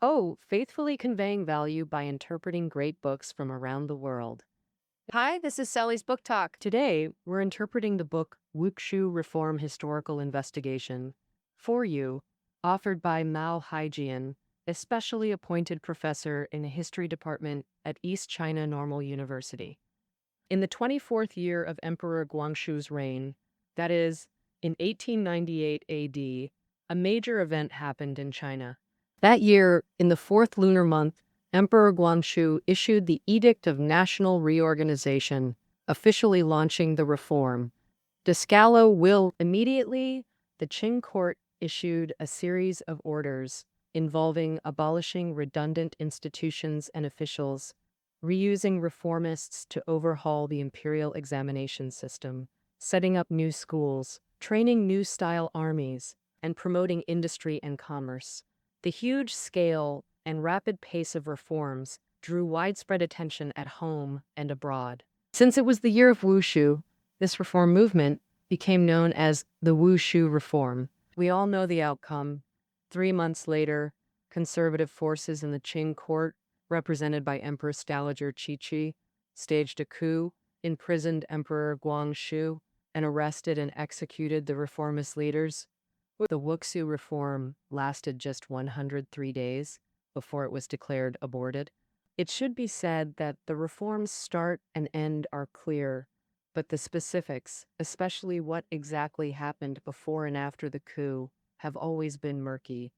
Oh, faithfully conveying value by interpreting great books from around the world. Hi, this is Sally's Book Talk. Today, we're interpreting the book Wuxu Reform Historical Investigation for you, authored by Mao Haijian, a specially appointed professor in the history department at East China Normal University. In the 24th year of Emperor Guangxu's reign, that is, in 1898 AD, a major event happened in China. That year, in the fourth lunar month, Emperor Guangxu issued the Edict of National Reorganization, officially launching the reform. Descalo will immediately, the Qing court issued a series of orders involving abolishing redundant institutions and officials, reusing reformists to overhaul the imperial examination system, setting up new schools, training new-style armies, and promoting industry and commerce. The huge scale and rapid pace of reforms drew widespread attention at home and abroad. Since it was the year of Wushu, this reform movement became known as the Wushu Reform. We all know the outcome. 3 months later, conservative forces in the Qing court, represented by Empress Dowager Cixi, staged a coup, imprisoned Emperor Guangxu, and arrested and executed the reformist leaders. The Wuxu reform lasted just 103 days before it was declared aborted. It should be said that the reform's start and end are clear, but the specifics, especially what exactly happened before and after the coup, have always been murky.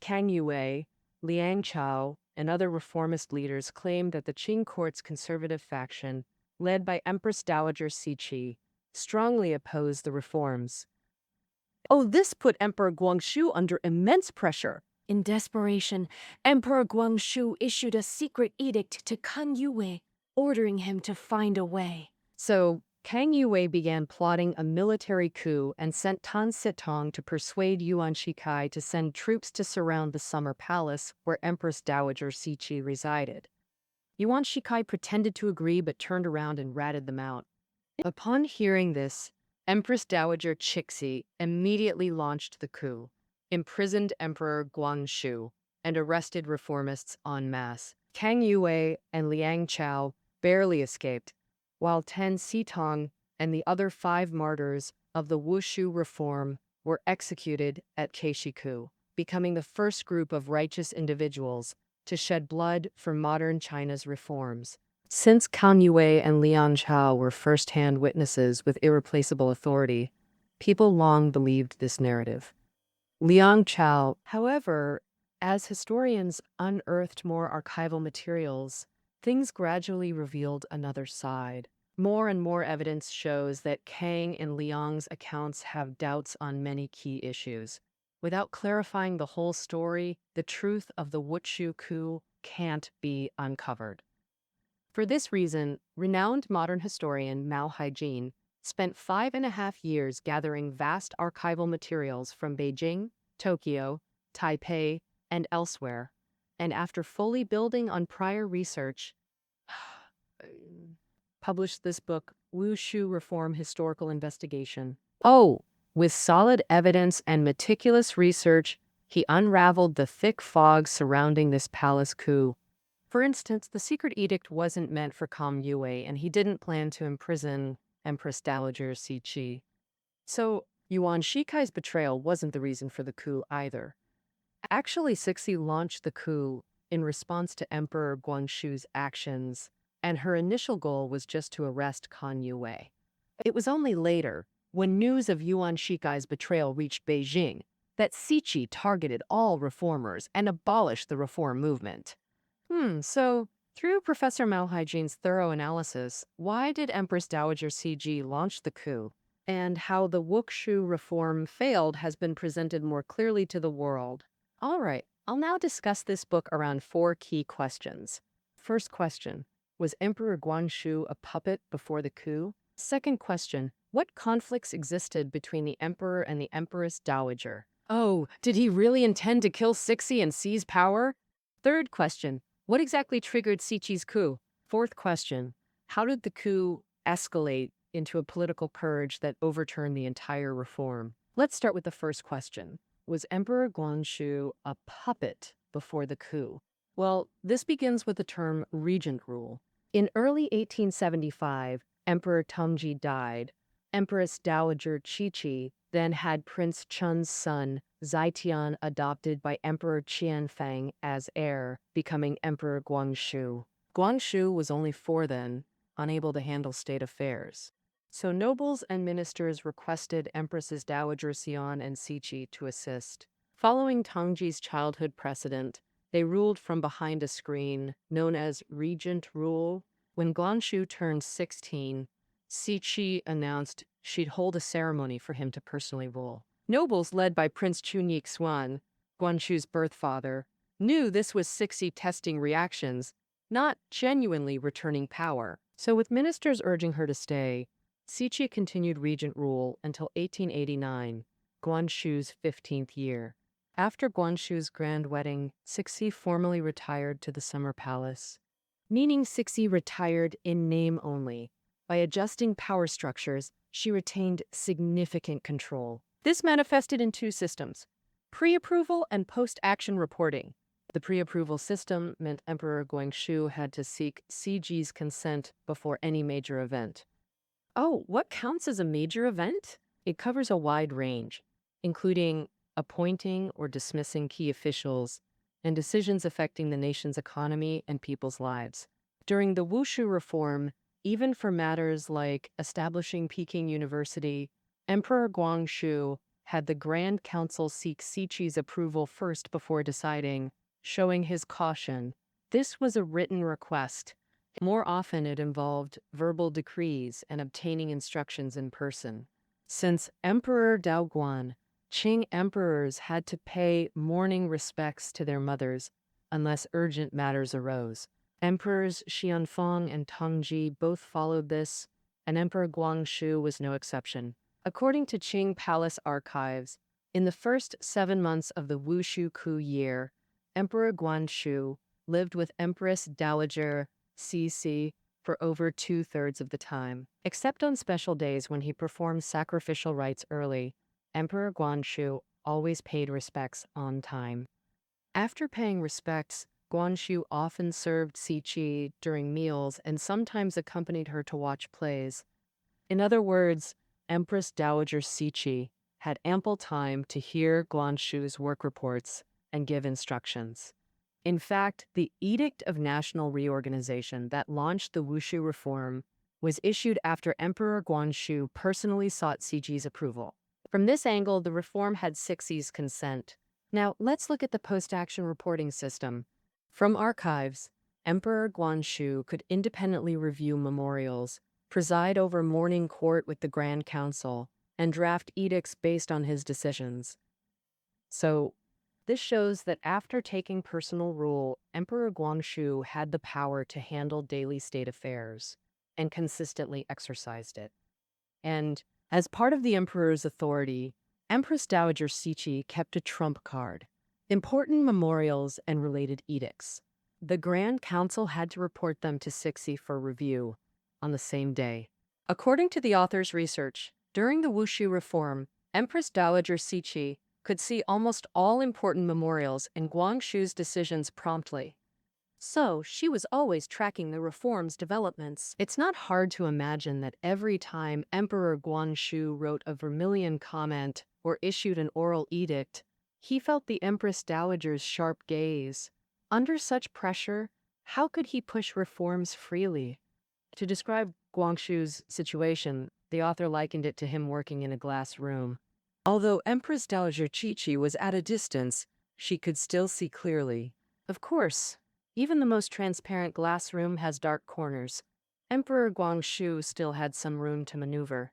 Kang Yue, Liang Chao, and other reformist leaders claimed that the Qing court's conservative faction, led by Empress Dowager Cixi, strongly opposed the reforms. Oh, this put Emperor Guangxu under immense pressure. In desperation, Emperor Guangxu issued a secret edict to Kang Yue, ordering him to find a way. So, Kang Yue began plotting a military coup and sent Tan Sitong to persuade Yuan Shikai to send troops to surround the summer palace where Empress Dowager Cixi resided. Yuan Shikai pretended to agree but turned around and ratted them out. Upon hearing this, Empress Dowager Cixi immediately launched the coup, imprisoned Emperor Guangxu, and arrested reformists en masse. Kang Yue and Liang Chao barely escaped, while Tan Sitong and the other 5 martyrs of the Wushu reform were executed at Keishiku, becoming the first group of righteous individuals to shed blood for modern China's reforms. Since Kang Yue and Liang Chao were first-hand witnesses with irreplaceable authority, people long believed this narrative. Liang Chao, however, as historians unearthed more archival materials, things gradually revealed another side. More and more evidence shows that Kang and Liang's accounts have doubts on many key issues. Without clarifying the whole story, the truth of the Wuxu coup can't be uncovered. For this reason, renowned modern historian Mao Haijin spent 5.5 years gathering vast archival materials from Beijing, Tokyo, Taipei, and elsewhere, and after fully building on prior research, published this book, Wushu Reform Historical Investigation. Oh, with solid evidence and meticulous research, he unraveled the thick fog surrounding this palace coup. For instance, the secret edict wasn't meant for Kang Yue, and he didn't plan to imprison Empress Dowager Cixi. So, Yuan Shikai's betrayal wasn't the reason for the coup either. Actually, Cixi launched the coup in response to Emperor Guangxu's actions, and her initial goal was just to arrest Kang Yue. It was only later, when news of Yuan Shikai's betrayal reached Beijing, that Cixi targeted all reformers and abolished the reform movement. So, through Professor Mao Haijin's thorough analysis, why did Empress Dowager Cixi launch the coup? And how the Wuxu reform failed has been presented more clearly to the world. All right, I'll now discuss this book around 4 key questions. First question, was Emperor Guangxu a puppet before the coup? Second question, what conflicts existed between the emperor and the Empress Dowager? Oh, did he really intend to kill Cixi and seize power? Third question, what exactly triggered Cixi's coup? Fourth question, how did the coup escalate into a political purge that overturned the entire reform? Let's start with the first question. Was Emperor Guangxu a puppet before the coup. Well, this begins with the term regent rule. In early 1875, Emperor Tongji died. Empress Dowager Cixi then had Prince Chun's son, Zetian, adopted by Emperor Qianfeng as heir, becoming Emperor Guangxu. Guangxu was only 4 then, unable to handle state affairs. So nobles and ministers requested Empresses Dowager Xian and Cixi to assist. Following Tongji's childhood precedent, they ruled from behind a screen, known as regent rule. When Guangxu turned 16, Cixi announced she'd hold a ceremony for him to personally rule. Nobles led by Prince Chunyi Xuan, Guangxu's birth father, knew this was Cixi testing reactions, not genuinely returning power. So with ministers urging her to stay, Cixi continued regent rule until 1889, Guangxu's 15th year. After Guangxu's grand wedding, Cixi formally retired to the summer palace, meaning Cixi retired in name only. By adjusting power structures, she retained significant control. This manifested in 2 systems: pre-approval and post-action reporting. The pre-approval system meant Emperor Guangxu had to seek Ciji's consent before any major event. Oh, what counts as a major event? It covers a wide range, including appointing or dismissing key officials and decisions affecting the nation's economy and people's lives. During the Wushu reform, even for matters like establishing Peking University, Emperor Guangxu had the Grand Council seek Ciji's approval first before deciding, showing his caution. This was a written request. More often, it involved verbal decrees and obtaining instructions in person. Since Emperor Daoguan, Qing emperors had to pay mourning respects to their mothers unless urgent matters arose. Emperors Xianfeng and Tongji both followed this, and Emperor Guangxu was no exception. According to Qing Palace archives, in the first 7 months of the Wushu coup year, Emperor Guangxu lived with Empress Dowager Cixi for over 2/3 of the time. Except on special days when he performed sacrificial rites early, Emperor Guangxu always paid respects on time. After paying respects, Guangxu often served Cixi during meals and sometimes accompanied her to watch plays. In other words, Empress Dowager Cixi had ample time to hear Guangxu's work reports and give instructions. In fact, the Edict of National Reorganization that launched the Wushu reform was issued after Emperor Guangxu personally sought Ciji's approval. From this angle, the reform had Cixi's consent. Now, let's look at the post-action reporting system. From archives, Emperor Guangxu could independently review memorials, preside over morning court with the Grand Council, and draft edicts based on his decisions. So, this shows that after taking personal rule, Emperor Guangxu had the power to handle daily state affairs and consistently exercised it. And as part of the emperor's authority, Empress Dowager Cixi kept a trump card: important memorials and related edicts. The Grand Council had to report them to Cixi for review on the same day. According to the author's research, during the Wushu reform, Empress Dowager Cixi could see almost all important memorials and Guangxu's decisions promptly. So she was always tracking the reform's developments. It's not hard to imagine that every time Emperor Guangxu wrote a vermilion comment or issued an oral edict, he felt the Empress Dowager's sharp gaze. Under such pressure, how could he push reforms freely? To describe Guangxu's situation, the author likened it to him working in a glass room. Although Empress Dowager Cixi was at a distance, she could still see clearly. Of course, even the most transparent glass room has dark corners. Emperor Guangxu still had some room to maneuver.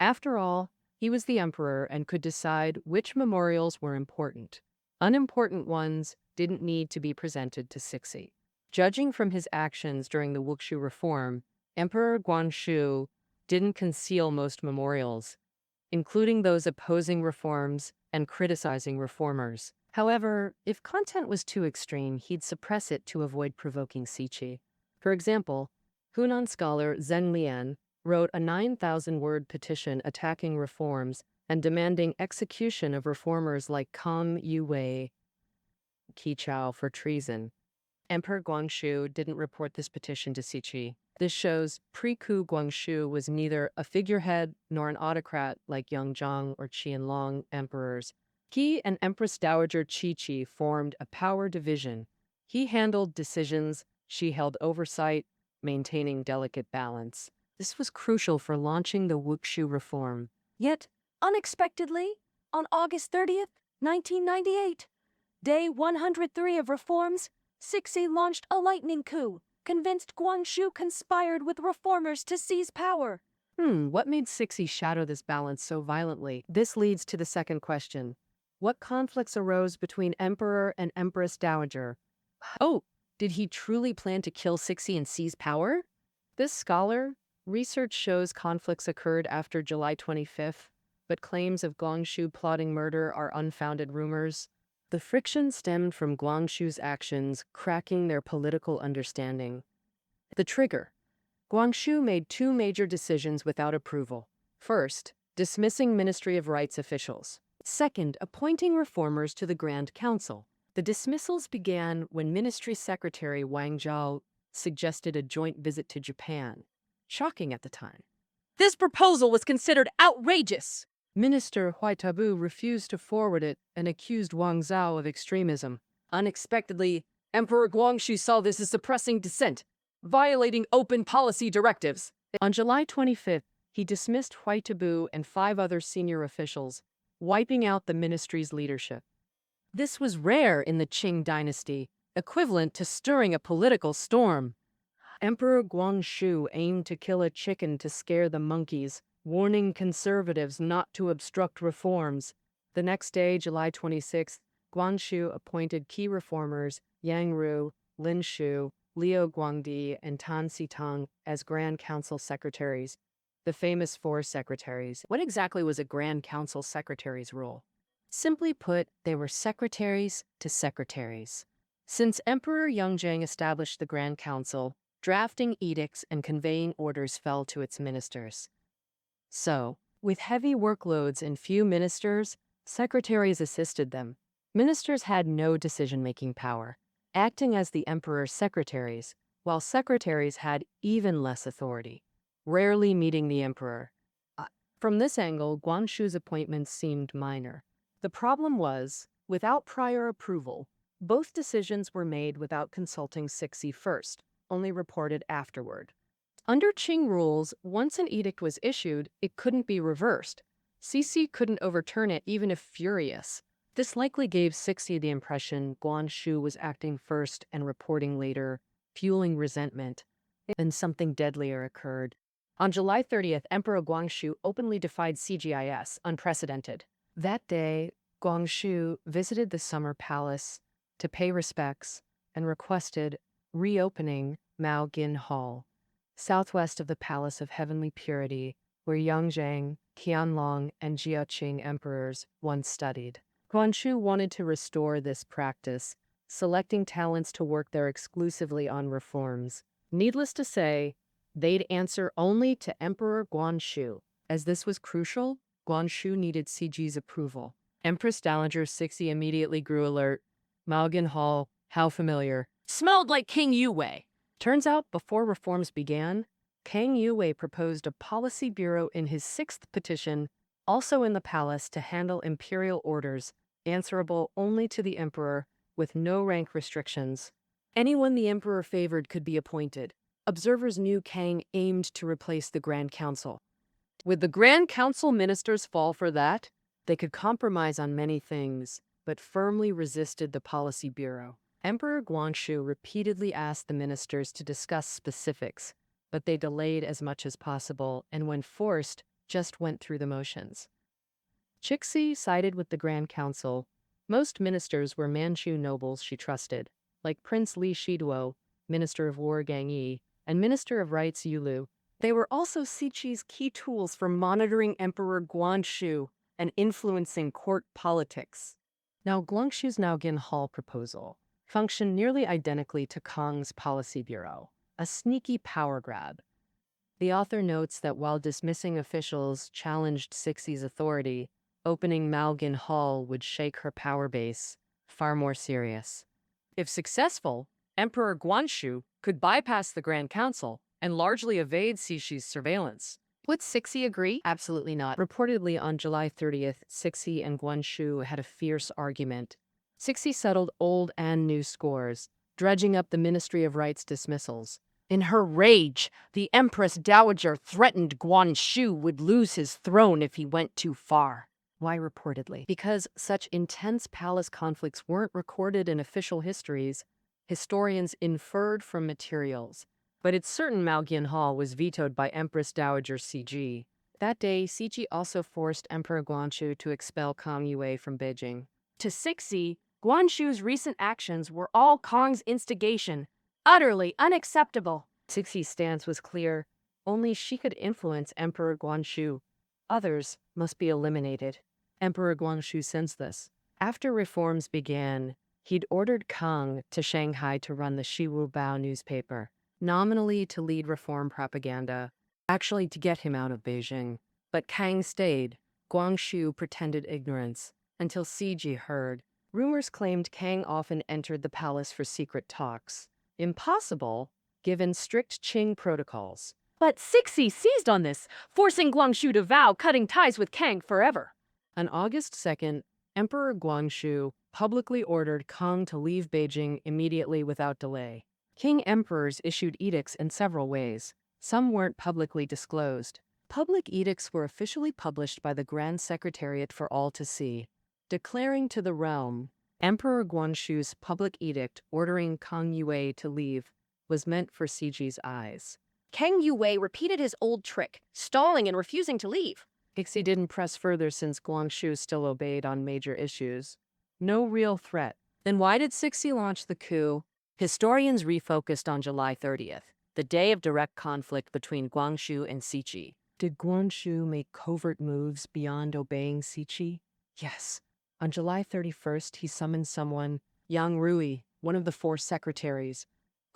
After all, he was the emperor and could decide which memorials were important. Unimportant ones didn't need to be presented to Cixi. Judging from his actions during the Wushu reform, Emperor Guangxu didn't conceal most memorials, including those opposing reforms and criticizing reformers. However, if content was too extreme, he'd suppress it to avoid provoking Cixi. For example, Hunan scholar Zheng Lian wrote a 9,000-word petition attacking reforms and demanding execution of reformers like Kang Yuwei. Qichao for treason. Emperor Guangxu didn't report this petition to Cixi. This shows pre-coup Guangxu was neither a figurehead nor an autocrat like Yongzheng or Qianlong emperors. He and Empress Dowager Cixi formed a power division. He handled decisions, she held oversight, maintaining delicate balance. This was crucial for launching the Wuxu reform. Yet, unexpectedly, on August 30th, 1998, day 103 of reforms, Cixi launched a lightning coup, convinced Guangxu conspired with reformers to seize power. What made Cixi shadow this balance so violently? This leads to the second question. What conflicts arose between Emperor and Empress Dowager? Oh, did he truly plan to kill Cixi and seize power? This scholar, research shows conflicts occurred after July 25th, but claims of Guangxu plotting murder are unfounded rumors. The friction stemmed from Guangxu's actions cracking their political understanding. The trigger. Guangxu made two major decisions without approval. First, dismissing Ministry of Rights officials. Second, appointing reformers to the Grand Council. The dismissals began when Ministry Secretary Wang Zhao suggested a joint visit to Japan. Shocking at the time. This proposal was considered outrageous. Minister Huaitabu refused to forward it and accused Wang Zhao of extremism. Unexpectedly, Emperor Guangxu saw this as suppressing dissent, violating open policy directives. On July 25th, he dismissed Huaitabu and 5 other senior officials, wiping out the ministry's leadership. This was rare in the Qing dynasty, equivalent to stirring a political storm. Emperor Guangxu aimed to kill a chicken to scare the monkeys, warning conservatives not to obstruct reforms. The next day, July 26th, Guangxu appointed key reformers Yang Ru, Lin Shu, Liu Guangdi, and Tan Xitang as Grand Council secretaries, the famous 4 secretaries. What exactly was a Grand Council secretary's role? Simply put, they were secretaries to secretaries. Since Emperor Yongzheng established the Grand Council, drafting edicts and conveying orders fell to its ministers. So, with heavy workloads and few ministers, secretaries assisted them. Ministers had no decision-making power, acting as the emperor's secretaries, while secretaries had even less authority, rarely meeting the emperor. From this angle, Guangxu's appointments seemed minor. The problem was, without prior approval, both decisions were made without consulting Cixi first, only reported afterward. Under Qing rules, once an edict was issued, it couldn't be reversed. Cixi couldn't overturn it even if furious. This likely gave Cixi the impression Guangxu was acting first and reporting later, fueling resentment. Then something deadlier occurred. On July 30th, Emperor Guangxu openly defied CGIS, unprecedented. That day, Guangxu visited the summer palace to pay respects and requested reopening Maogin Hall, southwest of the Palace of Heavenly Purity, where Yongzheng, Qianlong, and Jiaqing emperors once studied. Guangxu wanted to restore this practice, selecting talents to work there exclusively on reforms. Needless to say, they'd answer only to Emperor Guangxu. As this was crucial, Guangxu needed Ciji's approval. Empress Dowager Cixi immediately grew alert. Maogin Hall, how familiar. Smelled like King Yue. Turns out, before reforms began, Kang Yue proposed a policy bureau in his 6th petition, also in the palace, to handle imperial orders, answerable only to the emperor, with no rank restrictions. Anyone the emperor favored could be appointed. Observers knew Kang aimed to replace the Grand Council. Would the Grand Council ministers fall for that? They could compromise on many things, but firmly resisted the policy bureau. Emperor Guangxu repeatedly asked the ministers to discuss specifics, but they delayed as much as possible and, when forced, just went through the motions. Cixi sided with the Grand Council. Most ministers were Manchu nobles she trusted, like Prince Li Shiduo, Minister of War Gang Yi, and Minister of Rights Yulu. They were also Cixi's key tools for monitoring Emperor Guangxu and influencing court politics. Now, Guangxu's Maogin Hall proposal functioned nearly identically to Kang's policy bureau, a sneaky power grab. The author notes that while dismissing officials challenged Cixi's authority, opening Maogin Hall would shake her power base. far more serious. If successful, Emperor Guangxu could bypass the Grand Council and largely evade Cixi's surveillance. Would Cixi agree? Absolutely not. Reportedly on July 30th, Cixi and Guangxu had a fierce argument. Cixi settled old and new scores, dredging up the Ministry of Rights dismissals. In her rage, the Empress Dowager threatened Guangxu would lose his throne if he went too far. Why reportedly? Because such intense palace conflicts weren't recorded in official histories. Historians inferred from materials. But it's certain Maogian Hall was vetoed by Empress Dowager Cixi. That day, Cixi also forced Emperor Guangxu to expel Kang Yue from Beijing. To Cixi, Guangxu's recent actions were all Kang's instigation, utterly unacceptable. Cixi's stance was clear. Only she could influence Emperor Guangxu. Others must be eliminated. Emperor Guangxu sensed this. After reforms began, he'd ordered Kang to Shanghai to run the Shiwu Bao newspaper, nominally to lead reform propaganda, actually to get him out of Beijing. But Kang stayed. Guangxu pretended ignorance, until Cixi heard. Rumors claimed Kang often entered the palace for secret talks. Impossible, given strict Qing protocols. But Cixi seized on this, forcing Guangxu to vow cutting ties with Kang forever. On August 2nd, Emperor Guangxu publicly ordered Kang to leave Beijing immediately without delay. King emperors issued edicts in several ways. Some weren't publicly disclosed. Public edicts were officially published by the Grand Secretariat for all to see, declaring to the realm. Emperor Guangxu's public edict ordering Kang Yue to leave was meant for Cixi's eyes. Kang Yue repeated his old trick, stalling and refusing to leave. Cixi didn't press further since Guangxu still obeyed on major issues. No real threat. Then why did Cixi launch the coup? Historians refocused on July 30th, the day of direct conflict between Guangxu and Cixi. Did Guangxu make covert moves beyond obeying Cixi? Yes. On July 31st, he summoned someone, Yang Rui, one of the 4 secretaries.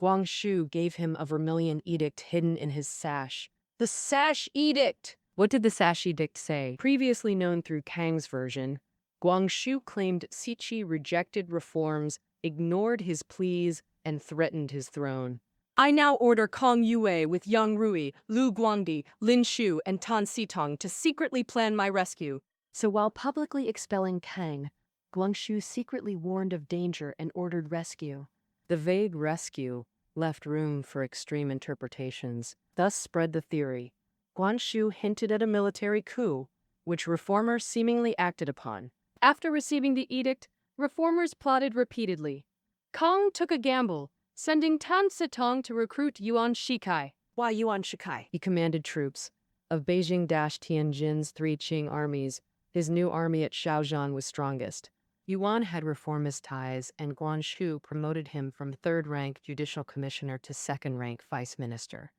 Guangxu gave him a vermilion edict hidden in his sash. The Sash Edict! What did the Sash Edict say? Previously known through Kang's version, Guangxu claimed Cixi rejected reforms, ignored his pleas, and threatened his throne. I now order Kang Yue with Yang Rui, Lu Guangdi, Lin Shu, and Tan Sitong to secretly plan my rescue. So while publicly expelling Kang, Guangxu secretly warned of danger and ordered rescue. The vague rescue left room for extreme interpretations, thus spread the theory. Guangxu hinted at a military coup, which reformers seemingly acted upon. After receiving the edict, reformers plotted repeatedly. Kang took a gamble, sending Tan Sitong to recruit Yuan Shikai. Why Yuan Shikai? He commanded troops. Of Beijing-Tianjin's 3 Qing armies, his new army at Shaojian was strongest. Yuan had reformist ties, and Guangxu promoted him from 3rd-rank judicial commissioner to 2nd-rank vice minister.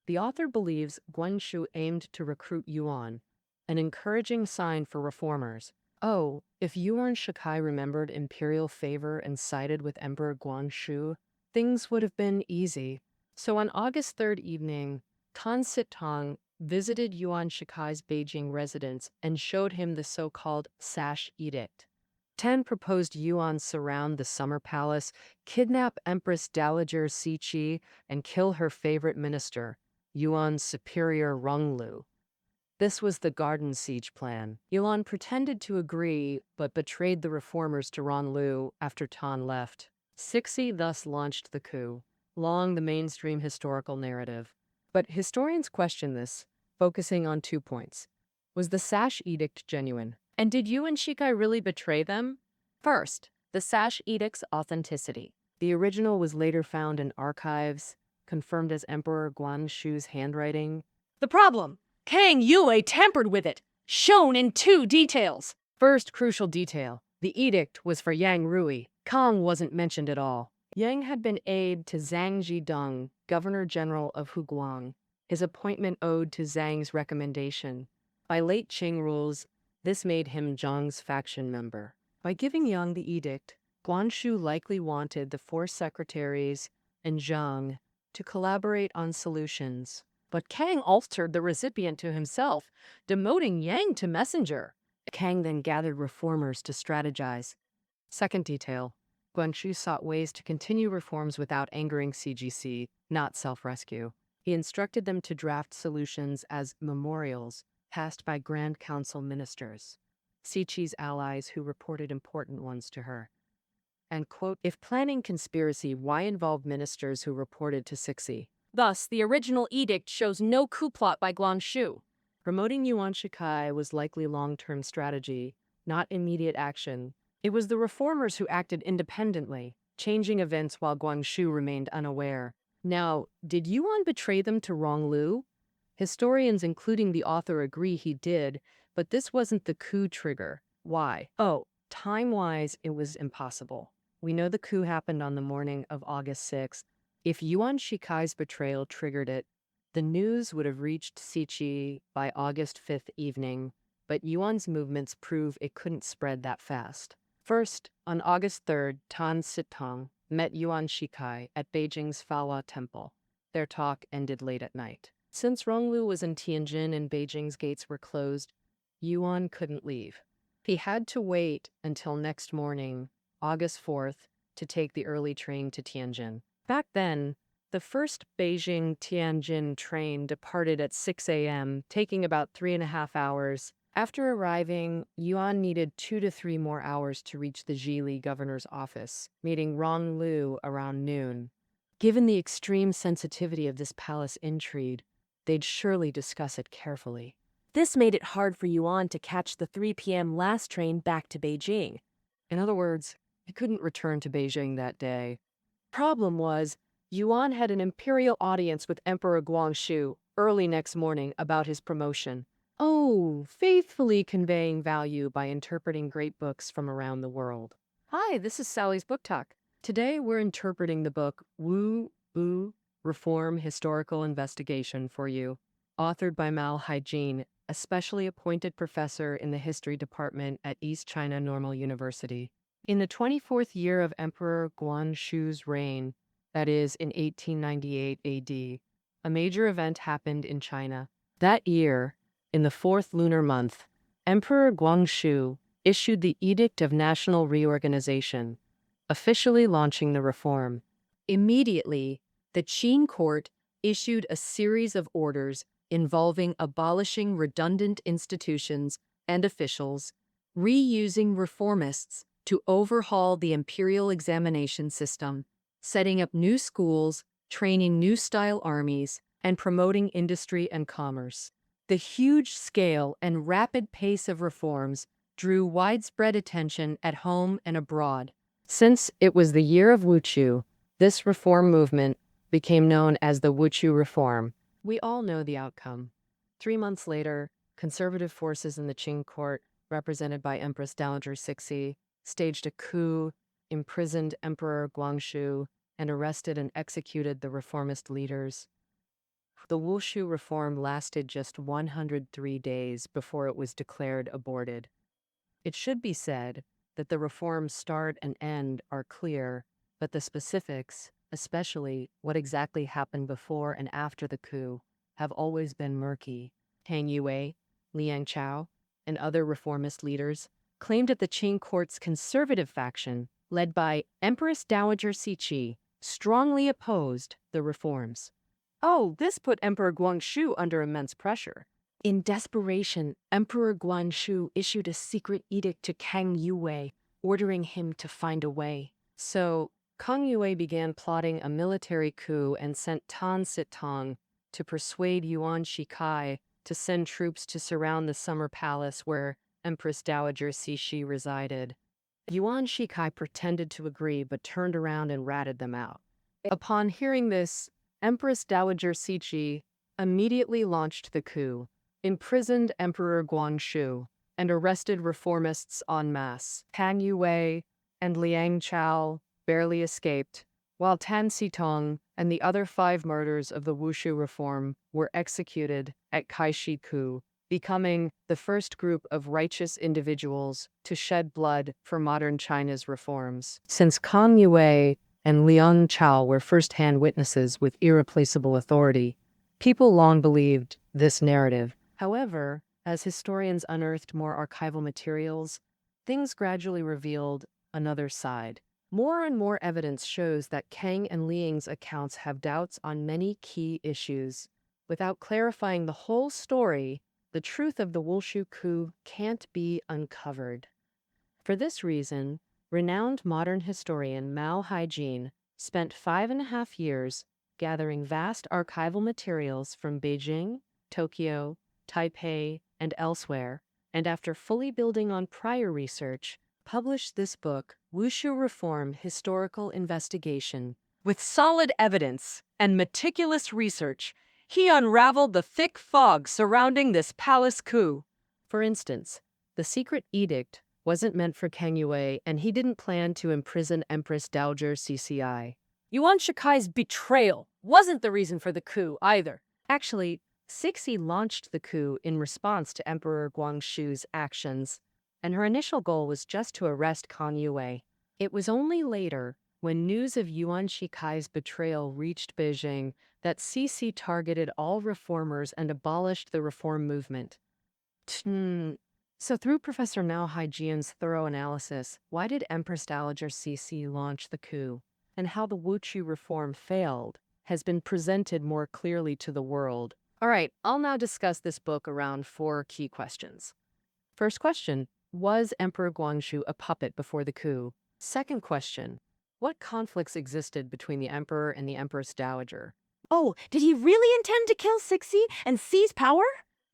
The author believes Guangxu aimed to recruit Yuan, an encouraging sign for reformers. Oh, if Yuan Shikai remembered imperial favor and sided with Emperor Guangxu, things would have been easy. So on August 3rd evening, Tan Sitong visited Yuan Shikai's Beijing residence and showed him the so-called Sash Edict. Tan proposed Yuan surround the summer palace, kidnap Empress Dowager Cixi, and kill her favorite minister, Yuan's superior Ronglu. This was the Garden Siege plan. Yuan pretended to agree, but betrayed the reformers to Ronglu after Tan left. Cixi thus launched the coup, along the mainstream historical narrative. But historians question this, focusing on 2 points. Was the Sash Edict genuine? And did Yuan Shikai really betray them? First, the Sash Edict's authenticity. The original was later found in archives, confirmed as Emperor Guangxu's handwriting. The problem: Kang Yue tampered with it, shown in 2 details. First crucial detail, the edict was for Yang Rui. Kang wasn't mentioned at all. Yang had been aide to Zhang Zhidong, Governor-General of Huguang, his appointment owed to Zhang's recommendation. By late Qing rules, this made him Zhang's faction member. By giving Yang the edict, Guangxu likely wanted the 4 secretaries and Zhang to collaborate on solutions. But Kang altered the recipient to himself, demoting Yang to messenger. Kang then gathered reformers to strategize. Second detail, Guangxu sought ways to continue reforms without angering CGC, not self-rescue. He instructed them to draft solutions as memorials passed by Grand Council ministers, Cixi's allies who reported important ones to her. And, quote, if planning conspiracy, why involve ministers who reported to Cixi? Thus, the original edict shows no coup plot by Guangxu. Promoting Yuan Shikai was likely long-term strategy, not immediate action. It was the reformers who acted independently, changing events while Guangxu remained unaware. Now, did Yuan betray them to Ronglu? Historians, including the author, agree he did, but this wasn't the coup trigger. Why? Oh, time-wise, it was impossible. We know the coup happened on the morning of August 6th. If Yuan Shikai's betrayal triggered it, the news would have reached Cixi by August 5th evening, but Yuan's movements prove it couldn't spread that fast. First, on August 3rd, Tan Sitong met Yuan Shikai at Beijing's Fawa Temple. Their talk ended late at night. Since Ronglu was in Tianjin and Beijing's gates were closed, Yuan couldn't leave. He had to wait until next morning, August 4th, to take the early train to Tianjin. Back then, the first Beijing-Tianjin train departed at 6 a.m., taking about 3.5 hours. After arriving, Yuan needed 2 to 3 more hours to reach the Zhili governor's office, meeting Ronglu around noon. Given the extreme sensitivity of this palace intrigue, they'd surely discuss it carefully. This made it hard for Yuan to catch the 3 p.m. last train back to Beijing. In other words, he couldn't return to Beijing that day. Problem was, Yuan had an imperial audience with Emperor Guangxu early next morning about his promotion. Oh, faithfully conveying value by interpreting great books from around the world. Hi, this is Sally's Book Talk. Today we're interpreting the book Wu Bu Reform Historical Investigation for you, authored by Mal Haijin, a specially appointed professor in the history department at East China Normal University. In the 24th year of Emperor Guangxu's reign, that is, in 1898 AD, a major event happened in China. That year, in the 4th lunar month, Emperor Guangxu issued the Edict of National Reorganization, officially launching the reform. Immediately, the Qin court issued a series of orders involving abolishing redundant institutions and officials, reusing reformists to overhaul the imperial examination system, setting up new schools, training new-style armies, and promoting industry and commerce. The huge scale and rapid pace of reforms drew widespread attention at home and abroad. Since it was the year of Wuchu, this reform movement became known as the Wuchu Reform. We all know the outcome. 3 months later, conservative forces in the Qing court, represented by Empress Dowager Cixi, staged a coup, imprisoned Emperor Guangxu, and arrested and executed the reformist leaders. The Wushu reform lasted just 103 days before it was declared aborted. It should be said that the reform's start and end are clear, but the specifics, especially what exactly happened before and after the coup, have always been murky. Tang Yue, Liang Chao, and other reformist leaders claimed that the Qing court's conservative faction, led by Empress Dowager Cixi, strongly opposed the reforms. Oh, this put Emperor Guangxu under immense pressure. In desperation, Emperor Guangxu issued a secret edict to Kang Yue, ordering him to find a way. So, Kang Yue began plotting a military coup and sent Tan Sitong to persuade Yuan Shikai to send troops to surround the summer palace where Empress Dowager Cixi resided. Yuan Shikai pretended to agree but turned around and ratted them out. Upon hearing this, Empress Dowager Cixi immediately launched the coup, imprisoned Emperor Guangxu, and arrested reformists en masse. Tang Yue and Liang Chao barely escaped, while Tan Sitong and the other 5 murders of the Wushu reform were executed at Kaishiku, becoming the first group of righteous individuals to shed blood for modern China's reforms. Since Kang Yue and Liang Chao were first-hand witnesses with irreplaceable authority, people long believed this narrative. However, as historians unearthed more archival materials, things gradually revealed another side. More and more evidence shows that Kang and Liang's accounts have doubts on many key issues. Without clarifying the whole story, the truth of the Wushu coup can't be uncovered. For this reason, renowned modern historian Mao Haijin spent 5.5 years gathering vast archival materials from Beijing, Tokyo, Taipei, and elsewhere, and after fully building on prior research, published this book, Wushu Reform Historical Investigation. With solid evidence and meticulous research, he unraveled the thick fog surrounding this palace coup. For instance, the secret edict wasn't meant for Kang Yue, and he didn't plan to imprison Empress Dowager Cixi. Yuan Shikai's betrayal wasn't the reason for the coup either. Actually, Cixi launched the coup in response to Emperor Guangxu's actions, and her initial goal was just to arrest Kang Yue. It was only later, when news of Yuan Shikai's betrayal reached Beijing, that Cixi targeted all reformers and abolished the reform movement. So through Professor Mao Haijin's thorough analysis, why did Empress Dowager Cixi launch the coup, and how the Wushu reform failed, has been presented more clearly to the world. All right, I'll now discuss this book around 4 key questions. First question, was Emperor Guangxu a puppet before the coup? Second question, what conflicts existed between the emperor and the Empress Dowager? Oh, did he really intend to kill Cixi and seize power?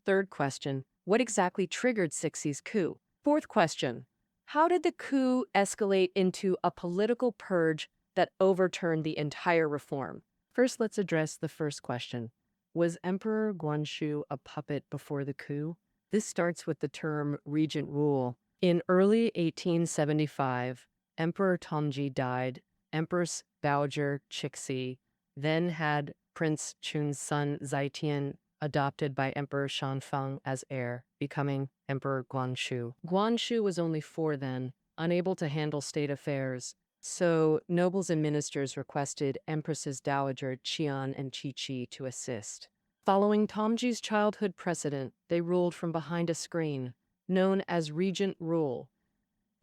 Third question, what exactly triggered Cixi's coup? Fourth question, how did the coup escalate into a political purge that overturned the entire reform? First, let's address the first question. Was Emperor Guangxu a puppet before the coup? This starts with the term regent rule. In early 1875, Emperor Tongji died. Empress Dowager Cixi then had Prince Chun's son Zaitian adopted by Emperor Shanfeng as heir, becoming Emperor Guangxu. Guangxu was only 4 then, unable to handle state affairs, so nobles and ministers requested Empresses Dowager Qian and Cixi to assist. Following Tongji's childhood precedent, they ruled from behind a screen, known as regent rule.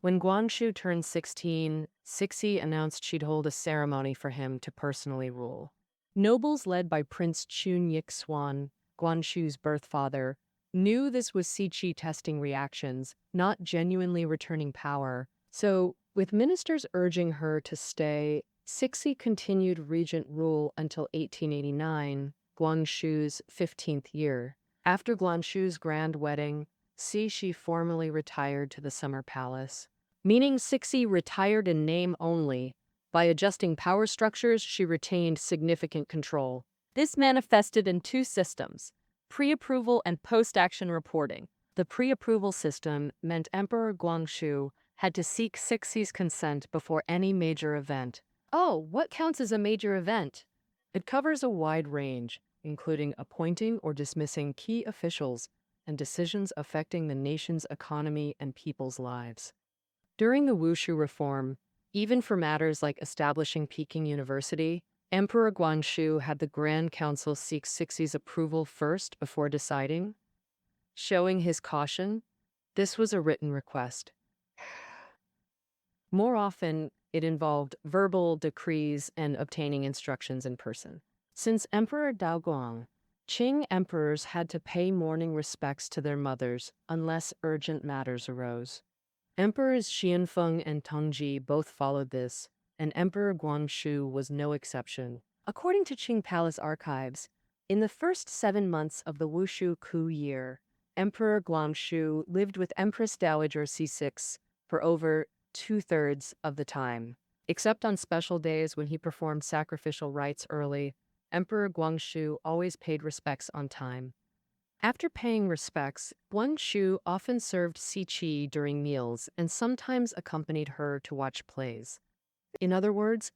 When Guangxu turned 16, Cixi announced she'd hold a ceremony for him to personally rule. Nobles led by Prince Chun Yixuan, Guangxu's birth father, knew this was Cixi testing reactions, not genuinely returning power. So, with ministers urging her to stay, Cixi continued regent rule until 1889, Guangxu's 15th year. After Guangxu's grand wedding, Cixi formally retired to the summer palace, meaning Cixi retired in name only. By adjusting power structures, she retained significant control. This manifested in 2 systems, pre-approval and post-action reporting. The pre-approval system meant Emperor Guangxu had to seek Cixi's consent before any major event. Oh, what counts as a major event? It covers a wide range, including appointing or dismissing key officials and decisions affecting the nation's economy and people's lives. During the Wushu reform, even for matters like establishing Peking University, Emperor Guangxu had the Grand Council seek Cixi's approval first before deciding. Showing his caution, this was a written request. More often, it involved verbal decrees and obtaining instructions in person. Since Emperor Daoguang, Qing emperors had to pay mourning respects to their mothers unless urgent matters arose. Emperors Xianfeng and Tongji both followed this, and Emperor Guangxu was no exception. According to Qing Palace archives, in the first 7 months of the Wushu coup year, Emperor Guangxu lived with Empress Dowager Cixi for over 2/3 of the time. Except on special days when he performed sacrificial rites early, Emperor Guangxu always paid respects on time. After paying respects, Guangxu often served Cixi during meals and sometimes accompanied her to watch plays. In other words,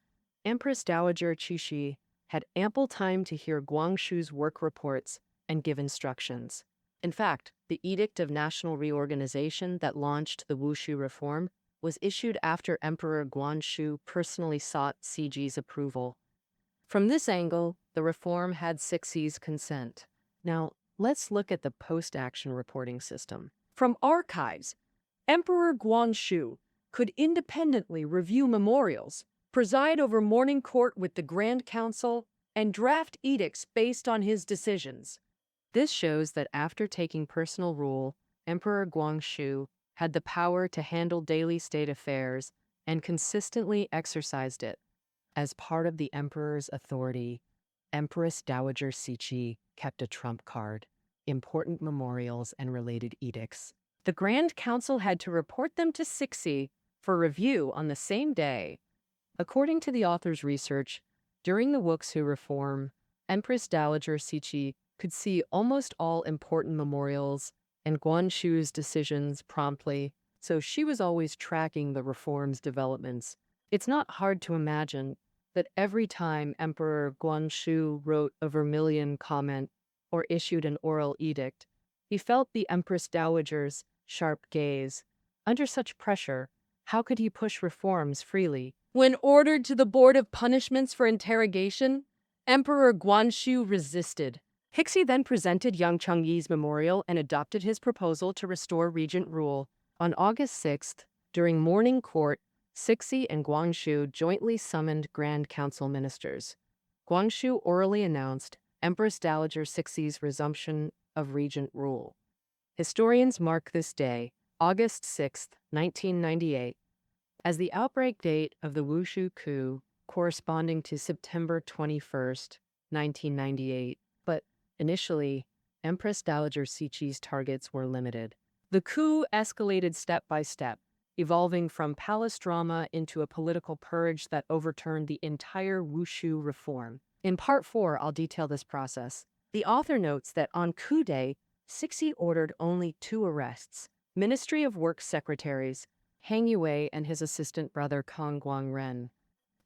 Empress Dowager Cixi had ample time to hear Guangxu's work reports and give instructions. In fact, the Edict of National Reorganization that launched the Wushu reform was issued after Emperor Guangxu personally sought Cixi's approval. From this angle, the reform had Cixi's consent. Now, let's look at the post-action reporting system. From archives, Emperor Guangxu could independently review memorials, preside over morning court with the Grand Council, and draft edicts based on his decisions. This shows that after taking personal rule, Emperor Guangxu had the power to handle daily state affairs and consistently exercised it. As part of the emperor's authority, Empress Dowager Cixi kept a trump card, important memorials and related edicts. The Grand Council had to report them to Cixi for review on the same day. According to the author's research, during the Wuxu reform, Empress Dowager Cixi could see almost all important memorials and Guangxu's decisions promptly, so she was always tracking the reform's developments. It's not hard to imagine that every time Emperor Guangxu wrote a vermilion comment or issued an oral edict, he felt the Empress Dowager's sharp gaze. Under such pressure, how could he push reforms freely? When ordered to the Board of Punishments for interrogation, Emperor Guangxu resisted. Cixi then presented Yang Chengyi's memorial and adopted his proposal to restore regent rule. On August 6th, during morning court, Cixi and Guangxu jointly summoned Grand Council ministers. Guangxu orally announced Empress Dowager Cixi's resumption of regent rule. Historians mark this day, August 6, 1998, as the outbreak date of the Wushu coup, corresponding to September 21, 1998. But initially, Empress Dowager Cixi's targets were limited. The coup escalated step by step, evolving from palace drama into a political purge that overturned the entire Wushu reform. In Part 4, I'll detail this process. The author notes that on coup day, Cixi ordered only 2 arrests: Ministry of Works secretaries, Kang Yue and his assistant brother Kang Guangren.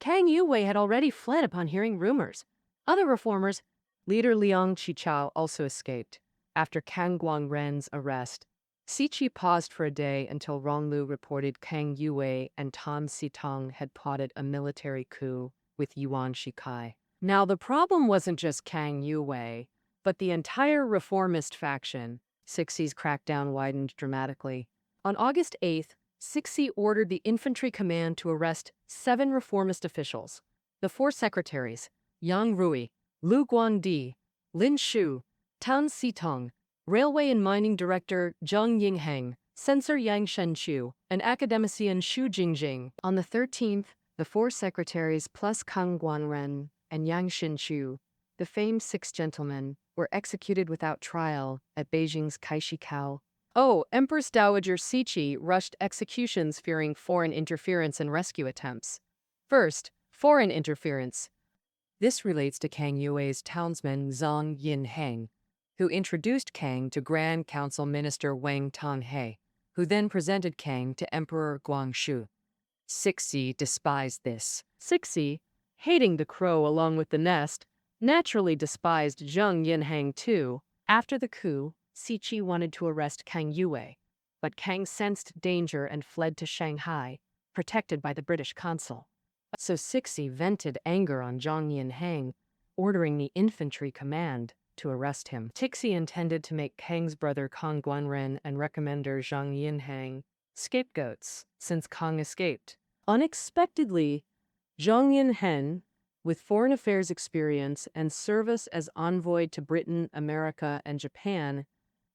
Kang Yue had already fled upon hearing rumors. Other reformers, leader Liang Qichao, also escaped. After Kang Guangren's arrest, Cixi paused for a day until Ronglu reported Kang Yue and Tan Sitong had plotted a military coup with Yuan Shikai. Now, the problem wasn't just Kang Yue, but the entire reformist faction. Cixi's crackdown widened dramatically. On August 8th, Cixi ordered the infantry command to arrest 7 reformist officials. The 4 secretaries, Yang Rui, Lu Guangdi, Lin Shu, Tan Sitong, Railway and Mining Director Zheng Yingheng, Censor Yang Shenqiu, and academician Xu Jingjing. On the 13th, the 4 secretaries plus Kang Guanren and Yang Shenqiu, the famed 6 gentlemen, were executed without trial at Beijing's Kaishikao. Oh, Empress Dowager Cixi rushed executions fearing foreign interference and rescue attempts. First, foreign interference. This relates to Kang Yue's townsman Zhang Yinheng, who introduced Kang to Grand Council Minister Wang Tonghe, who then presented Kang to Emperor Guangxu. Cixi despised this. Cixi, hating the crow along with the nest, naturally despised Zheng Yinheng too. After the coup, Cixi wanted to arrest Kang Yue, but Kang sensed danger and fled to Shanghai, protected by the British consul. So Cixi vented anger on Zheng Yinheng, ordering the infantry command to arrest him. Cixi intended to make Kang's brother Kang Guanren and recommender Zheng Yinheng scapegoats, since Kang escaped. Unexpectedly, Zheng Yinheng, with foreign affairs experience and service as envoy to Britain, America, and Japan,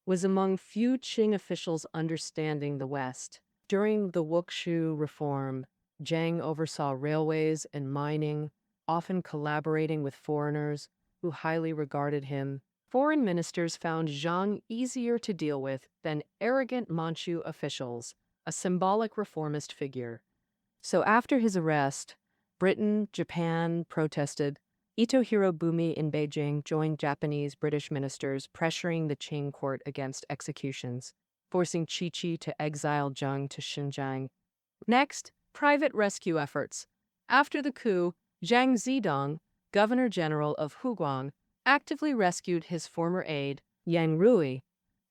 was among few Qing officials understanding the West. During the Wuxu reform, Zhang oversaw railways and mining, often collaborating with foreigners who highly regarded him. Foreign ministers found Zhang easier to deal with than arrogant Manchu officials, a symbolic reformist figure. So after his arrest, Britain, Japan protested. Ito Hirobumi in Beijing joined Japanese British ministers pressuring the Qing court against executions, forcing Cixi to exile Zheng to Xinjiang. Next, private rescue efforts. After the coup, Zhang Zidong, governor-general of Huguang, actively rescued his former aide, Yang Rui.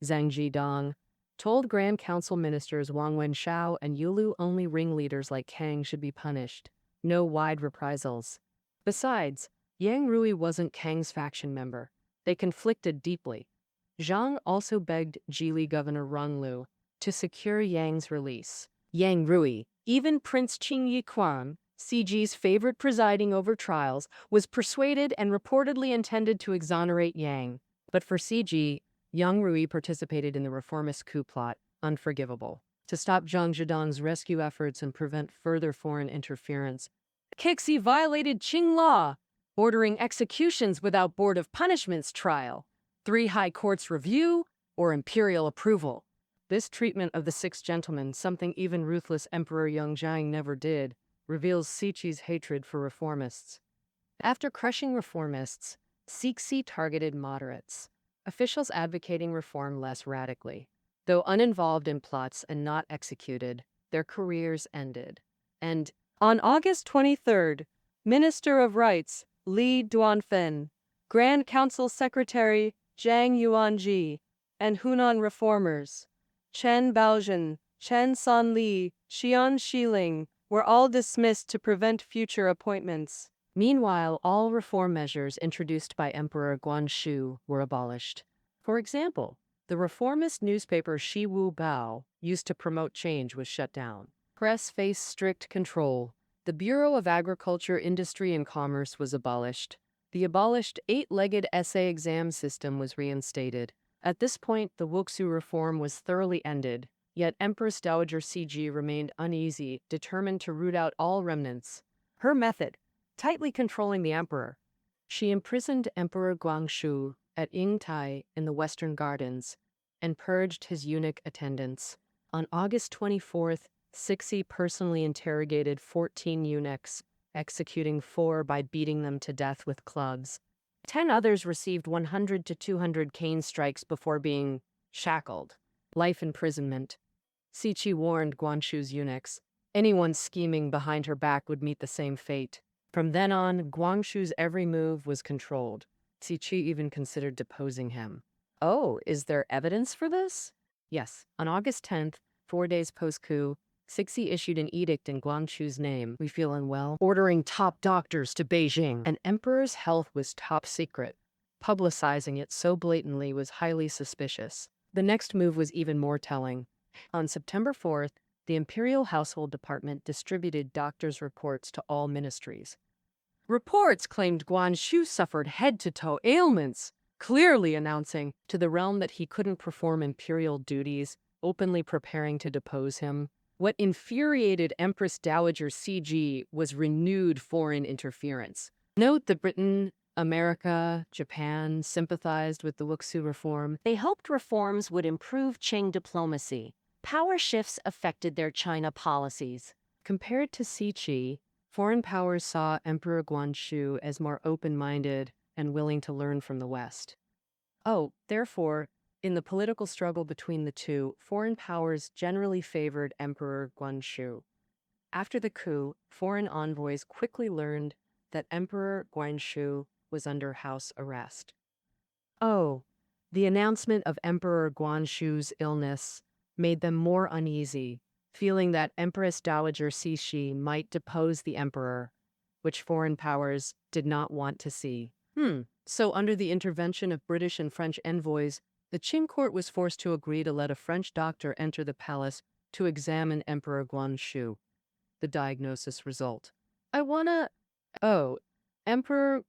Zhang Zidong told Grand Council ministers Wang Wenshao and Yulu only ringleaders like Kang should be punished. No wide reprisals. Besides, Yang Rui wasn't Kang's faction member. They conflicted deeply. Zhang also begged Jili Governor Ronglu to secure Yang's release. Yang Rui, Even Prince Qing Yiquan, Ciji's favorite presiding over trials, was persuaded and reportedly intended to exonerate Yang. But for Ciji, Yang Rui participated in the reformist coup plot, unforgivable. To stop Zhang Zhidong's rescue efforts and prevent further foreign interference, Cixi violated Qing law, ordering executions without Board of Punishments trial, 3 high courts review, or imperial approval. This treatment of the 6 gentlemen, something even ruthless Emperor Yongzhang never did, reveals Ciji's hatred for reformists. After crushing reformists, Cixi targeted moderates, officials advocating reform less radically. Though uninvolved in plots and not executed, their careers ended. And on August 23rd, Minister of Rights Li Duanfen, Grand Council Secretary Zhang Yuanji, and Hunan reformers Chen Baozhen, Chen Sanli, Xian Shiling were all dismissed to prevent future appointments. Meanwhile, all reform measures introduced by Emperor Guangxu were abolished. For example, the reformist newspaper Shi Wu Bao, used to promote change, was shut down. Press faced strict control. The Bureau of Agriculture, Industry, and Commerce was abolished. The abolished 8-legged essay exam system was reinstated. At this point, the Wuxu reform was thoroughly ended, yet Empress Dowager Cixi remained uneasy, determined to root out all remnants. Her method: tightly controlling the emperor. She imprisoned Emperor Guangxu at Yingtai in the Western Gardens and purged his eunuch attendants. On August 24th, Cixi personally interrogated 14 eunuchs, executing 4 by beating them to death with clubs. 10 others received 100 to 200 cane strikes before being shackled. Life imprisonment. Cixi warned Guangxu's eunuchs, anyone scheming behind her back would meet the same fate. From then on, Guangxu's every move was controlled. Cixi even considered deposing him. Oh, is there evidence for this? Yes. On August 10th, 4 days post-coup, Cixi issued an edict in Guangxu's name, "We feel unwell," ordering top doctors to Beijing. An emperor's health was top secret. Publicizing it so blatantly was highly suspicious. The next move was even more telling. On September 4th, the Imperial Household Department distributed doctors' reports to all ministries. Reports claimed Guangxu suffered head-to-toe ailments, clearly announcing to the realm that he couldn't perform imperial duties, openly preparing to depose him. What infuriated Empress Dowager Cixi was renewed foreign interference. Note that Britain, America, Japan sympathized with the Wuxu reform. They hoped reforms would improve Qing diplomacy. Power shifts affected their China policies. Compared to Cixi, foreign powers saw Emperor Guangxu as more open-minded and willing to learn from the West. Therefore, in the political struggle between the two, foreign powers generally favored Emperor Guangxu. After the coup, foreign envoys quickly learned that Emperor Guangxu was under house arrest. The announcement of Emperor Guangxu's illness made them more uneasy, feeling that Empress Dowager Cixi might depose the emperor, which foreign powers did not want to see. So under the intervention of British and French envoys, the Qing court was forced to agree to let a French doctor enter the palace to examine Emperor Guangxu. The diagnosis result: Emperor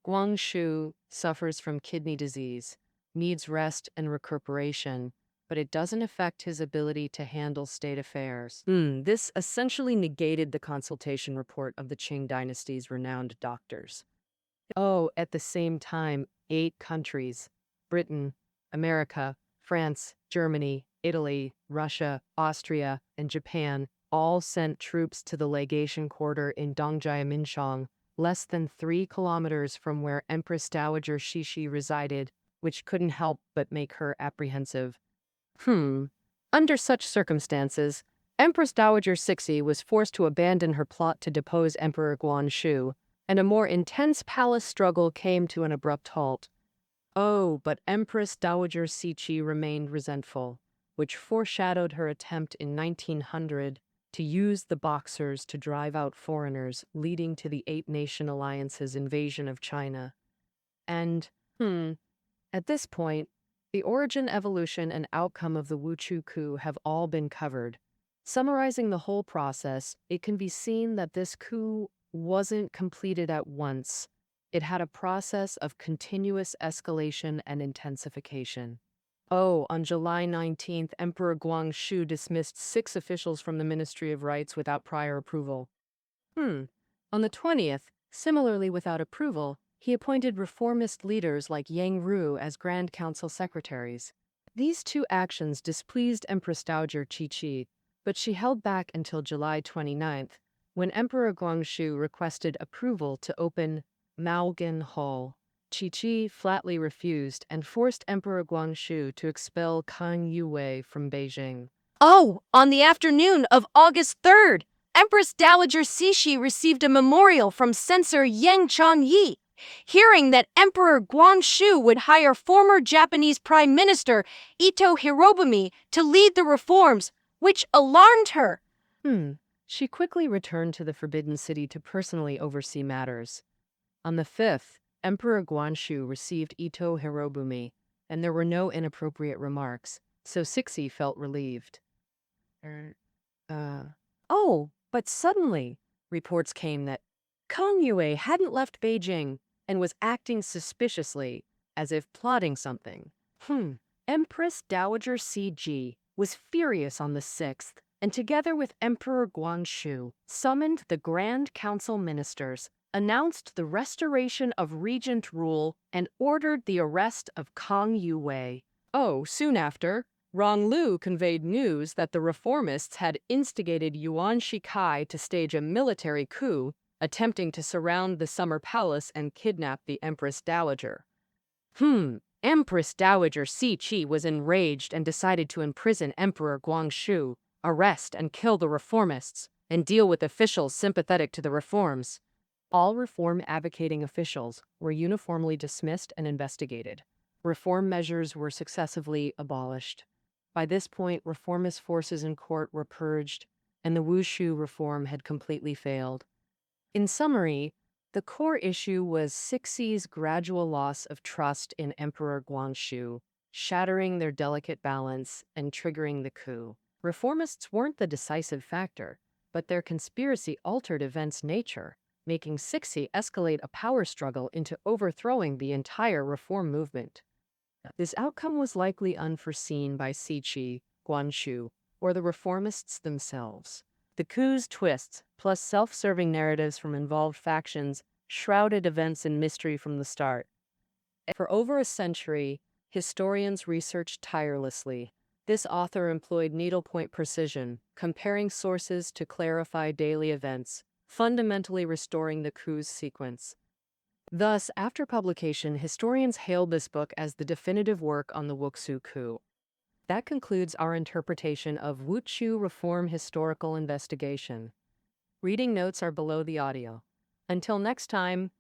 Guangxu suffers from kidney disease, needs rest and recuperation, but it doesn't affect his ability to handle state affairs. This essentially negated the consultation report of the Qing dynasty's renowned doctors. At the same time, 8 countries, Britain, America, France, Germany, Italy, Russia, Austria, and Japan, all sent troops to the legation quarter in Dongjiaminshang, less than 3 kilometers from where Empress Dowager Cixi resided, which couldn't help but make her apprehensive. Under such circumstances, Empress Dowager Cixi was forced to abandon her plot to depose Emperor Guangxu, and a more intense palace struggle came to an abrupt halt. But Empress Dowager Cixi remained resentful, which foreshadowed her attempt in 1900 to use the Boxers to drive out foreigners, leading to the 8-Nation Alliance's invasion of China. And, at this point, the origin, evolution, and outcome of the Wuchu coup have all been covered. Summarizing the whole process, it can be seen that this coup wasn't completed at once. It had a process of continuous escalation and intensification. Oh, on July 19th, Emperor Guangxu dismissed 6 officials from the Ministry of Rights without prior approval. On the 20th, similarly without approval, he appointed reformist leaders like Yang Ru as Grand Council secretaries. These 2 actions displeased Empress Dowager Cixi, but she held back until July 29th, when Emperor Guangxu requested approval to open Maogan Hall. Cixi flatly refused and forced Emperor Guangxu to expel Kang Yue from Beijing. Oh, on the afternoon of August 3rd, Empress Dowager Cixi received a memorial from censor Yang Changyi, hearing that Emperor Guangxu would hire former Japanese Prime Minister Ito Hirobumi to lead the reforms, which alarmed her. She quickly returned to the Forbidden City to personally oversee matters. On the 5th, Emperor Guangxu received Ito Hirobumi, and there were no inappropriate remarks, so Cixi felt relieved. Oh, but suddenly, reports came that Kang Yue hadn't left Beijing and was acting suspiciously, as if plotting something. Empress Dowager Cixi was furious on the 6th, and together with Emperor Guangxu, summoned the Grand Council ministers, announced the restoration of regent rule, and ordered the arrest of Kang Yue. Oh, soon after, Rong Lu conveyed news that the reformists had instigated Yuan Shikai to stage a military coup, attempting to surround the summer palace and kidnap the Empress Dowager. Empress Dowager Cixi was enraged and decided to imprison Emperor Guangxu, arrest and kill the reformists, and deal with officials sympathetic to the reforms. All reform-advocating officials were uniformly dismissed and investigated. Reform measures were successively abolished. By this point, reformist forces in court were purged, and the Wushu reform had completely failed. In summary, the core issue was Cixi's gradual loss of trust in Emperor Guangxu, shattering their delicate balance and triggering the coup. Reformists weren't the decisive factor, but their conspiracy altered events' nature, making Cixi escalate a power struggle into overthrowing the entire reform movement. This outcome was likely unforeseen by Cixi, Guangxu, or the reformists themselves. The coup's twists, plus self-serving narratives from involved factions, shrouded events in mystery from the start. For over a century, historians researched tirelessly. This author employed needlepoint precision, comparing sources to clarify daily events, fundamentally restoring the coup's sequence. Thus, after publication, historians hailed this book as the definitive work on the Wuxu coup. That concludes our interpretation of Wuxu Reform Historical Investigation. Reading notes are below the audio. Until next time,